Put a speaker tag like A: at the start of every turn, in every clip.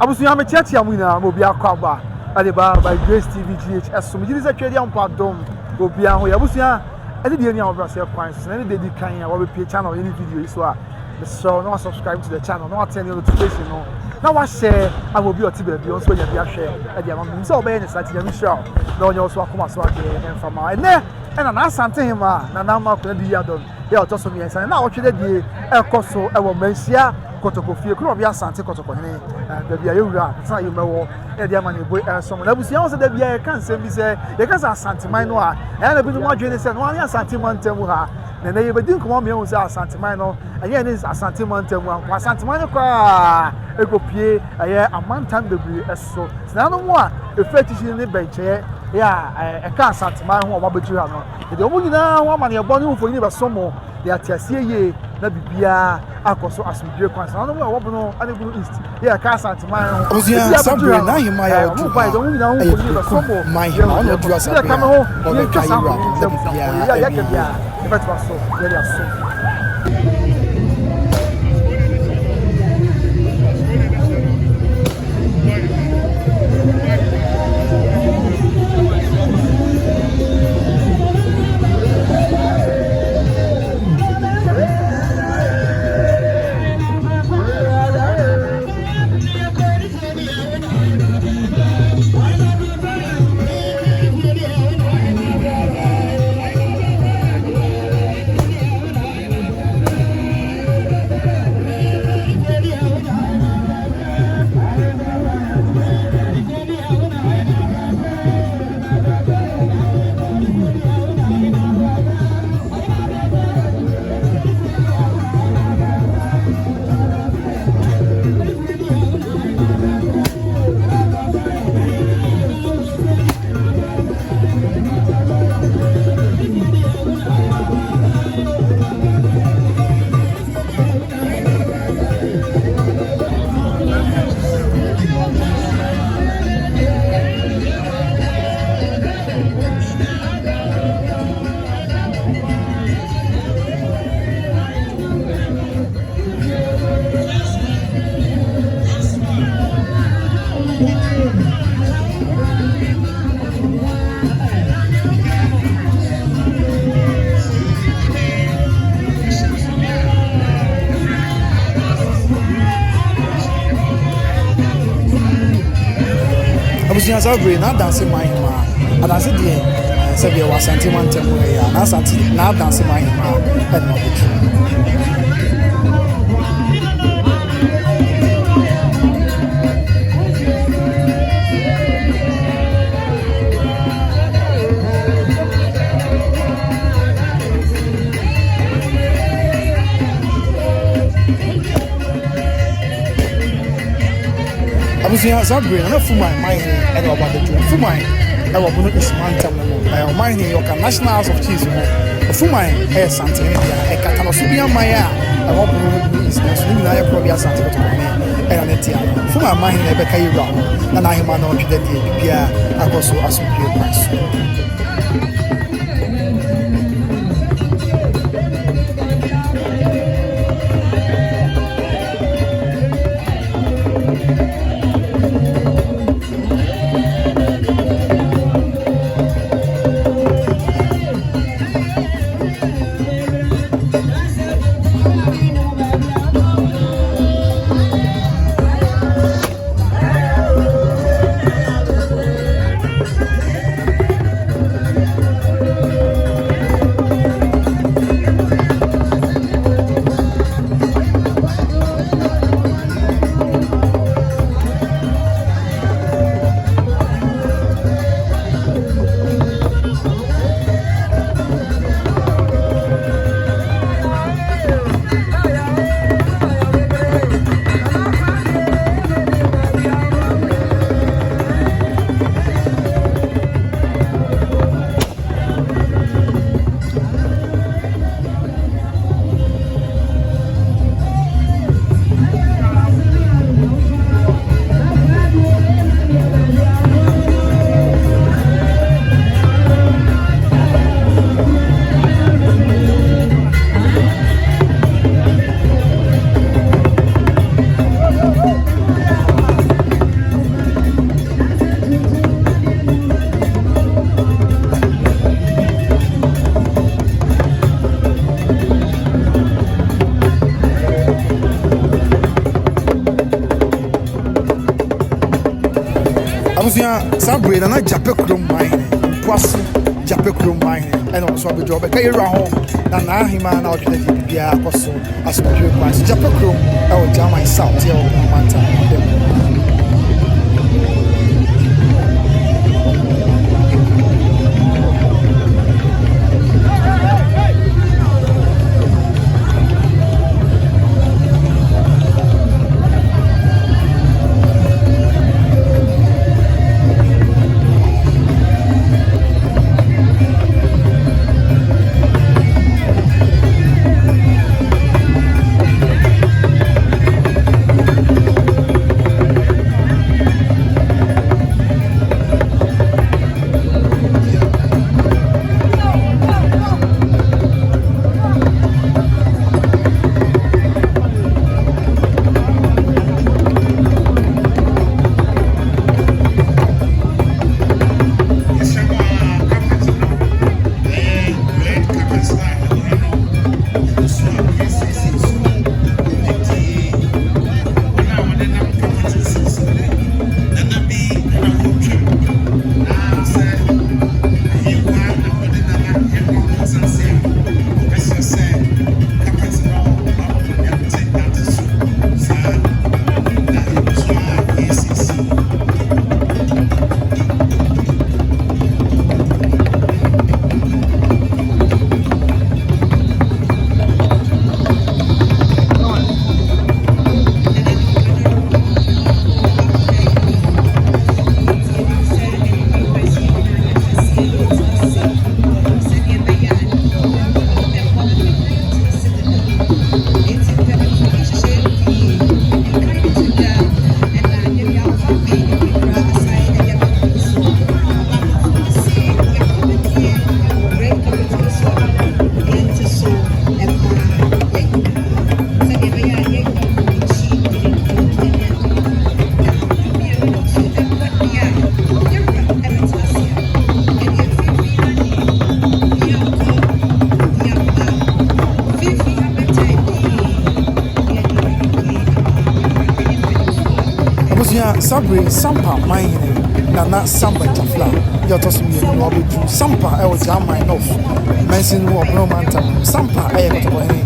A: abusunya me church ya mu na mo bia kwaba ade ba by Grace TV GHS so me ji se twede am padom obi an ho ya abusunya ade de ni am bra se kwan so na de di kan ya wo be page channel any video so a so no subscribe to the channel no turn your notification no na wa share abobi oti ba bi on so ya bia share ade am me so obey ne sati ya mi show na onye so akoma so ade enfama ene na Asantehemaa na na ma ko di yadon ya otoso mi ensan na wo twede die ekoso e wo mansia kotokofie kro bia Asante kotokohene da bia yewura sa yemewo e dia mane boy so na busia wo se da bia e kan sem bi se ye kan Asanteman no a e na bi no adwene se no an Asanteman temu ha na na ye bedin komo me hu se Asanteman no aye ne Asanteman temu an kwa Asanteman kwa egopie aye amantan bebre eso na no mo a e fetish ne benche ya e kan Asanteman ho obabeju ha no de omo nyina ho amane ebo ne ufo ni be somo de atiasie ye na bibia akoso asumdwe kwansa no mo wobono anebu east ya ka Asanteman ho
B: ozia sabre na hima ya otu
A: ba de omo nyina ho ko ni be somo
B: my hima no du asabre
A: ya ho
B: o ka yira na bibia
A: ya ke bia e fa twa so very aso
B: abusunya sabre na dance my hima adance de se bia wa Asanteman temu ya na Asante na dance my hima e no bitu abusunya sabre na fuma my and about the dream fuma e wa Bono is man tam no e my ni yoka national house of cheese no fuma e Asante ya e kata no so bia maya e wa Bono is no so ni na ya pro bia Asante to me e na netia fuma my na e be kai ra na na hima na o twede die bia akoso asopie kwaso Sabre na Jape Krum mine. Kwasu Jape Krum mine. And also a job. Kay Rahon. Na hima na odwe di bia akoso. Asopwe kwasu Jape Krum. E o jama south here o manta. Sabre Sampa mine na Samba Jafla. You toss me no be Sampa I was jam mine off. Mention no no manta. Sampa I got to go in.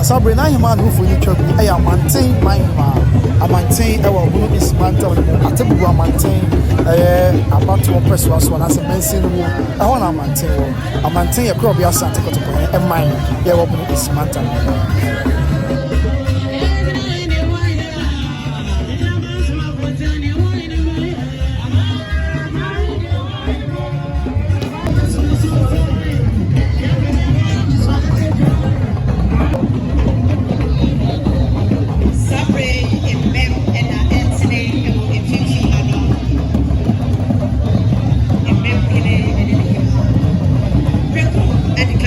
B: Sabre na hima no for you chop e ya maintain mindma a maintain e wa bunu is mantel atebu a maintain about one person so na say mention no e ho na maintain wo a maintain e crop ya Asante kotopo e mind e wa bunu is mantel.
C: And